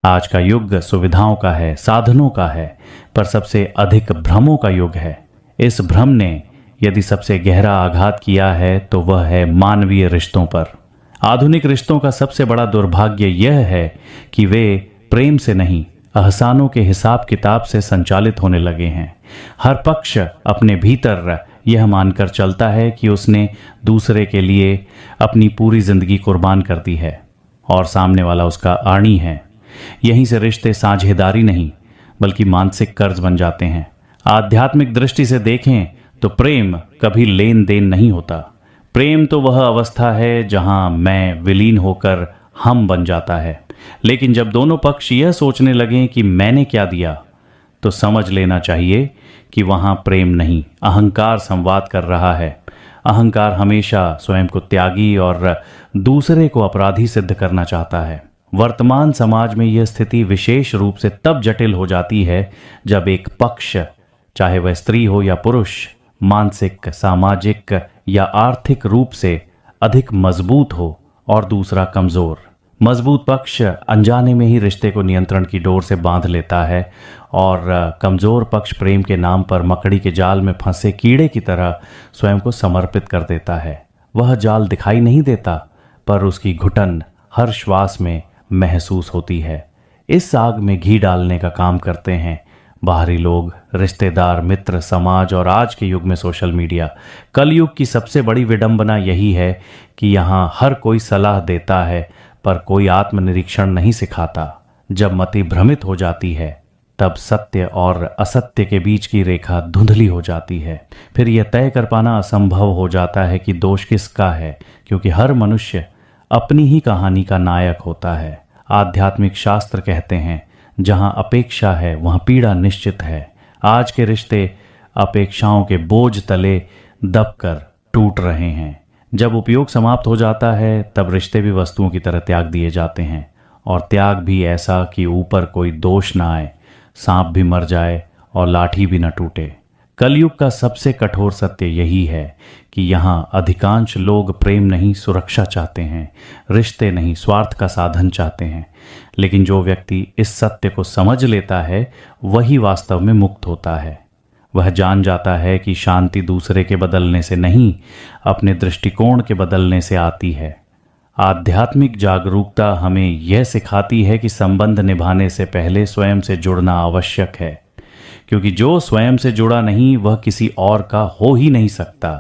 आज का युग सुविधाओं का है, साधनों का है, पर सबसे अधिक भ्रमों का युग है। इस भ्रम ने यदि सबसे गहरा आघात किया है तो वह है मानवीय रिश्तों पर। आधुनिक रिश्तों का सबसे बड़ा दुर्भाग्य यह है कि वे प्रेम से नहीं, एहसानों के हिसाब किताब से संचालित होने लगे हैं। हर पक्ष अपने भीतर यह मानकर चलता है कि उसने दूसरे के लिए अपनी पूरी जिंदगी कुर्बान कर दी है और सामने वाला उसका आनी है। यहीं से रिश्ते साझेदारी नहीं बल्कि मानसिक कर्ज बन जाते हैं। आध्यात्मिक दृष्टि से देखें तो प्रेम कभी लेन देन नहीं होता। प्रेम तो वह अवस्था है जहां मैं विलीन होकर हम बन जाता है। लेकिन जब दोनों पक्ष यह सोचने लगें कि मैंने क्या दिया, तो समझ लेना चाहिए कि वहां प्रेम नहीं, अहंकार संवाद कर रहा है। अहंकार हमेशा स्वयं को त्यागी और दूसरे को अपराधी सिद्ध करना चाहता है। वर्तमान समाज में यह स्थिति विशेष रूप से तब जटिल हो जाती है जब एक पक्ष, चाहे वह स्त्री हो या पुरुष, मानसिक, सामाजिक या आर्थिक रूप से अधिक मजबूत हो और दूसरा कमजोर। मजबूत पक्ष अनजाने में ही रिश्ते को नियंत्रण की डोर से बांध लेता है और कमजोर पक्ष प्रेम के नाम पर मकड़ी के जाल में फंसे कीड़े की तरह स्वयं को समर्पित कर देता है। वह जाल दिखाई नहीं देता, पर उसकी घुटन हर श्वास में महसूस होती है। इस आग में घी डालने का काम करते हैं बाहरी लोग, रिश्तेदार, मित्र, समाज और आज के युग में सोशल मीडिया। कलयुग की सबसे बड़ी विडंबना यही है कि यहाँ हर कोई सलाह देता है पर कोई आत्मनिरीक्षण नहीं सिखाता। जब मति भ्रमित हो जाती है तब सत्य और असत्य के बीच की रेखा धुंधली हो जाती है। फिर यह तय कर पाना असंभव हो जाता है कि दोष किसका है, क्योंकि हर मनुष्य अपनी ही कहानी का नायक होता है। आध्यात्मिक शास्त्र कहते हैं, जहां अपेक्षा है वहां पीड़ा निश्चित है। आज के रिश्ते अपेक्षाओं के बोझ तले दबकर टूट रहे हैं। जब उपयोग समाप्त हो जाता है तब रिश्ते भी वस्तुओं की तरह त्याग दिए जाते हैं, और त्याग भी ऐसा कि ऊपर कोई दोष ना आए, सांप भी मर जाए और लाठी भी न टूटे। कलयुग का सबसे कठोर सत्य यही है कि यहाँ अधिकांश लोग प्रेम नहीं, सुरक्षा चाहते हैं, रिश्ते नहीं, स्वार्थ का साधन चाहते हैं। लेकिन जो व्यक्ति इस सत्य को समझ लेता है वही वास्तव में मुक्त होता है। वह जान जाता है कि शांति दूसरे के बदलने से नहीं, अपने दृष्टिकोण के बदलने से आती है। आध्यात्मिक जागरूकता हमें यह सिखाती है कि संबंध निभाने से पहले स्वयं से जुड़ना आवश्यक है, क्योंकि जो स्वयं से जुड़ा नहीं वह किसी और का हो ही नहीं सकता।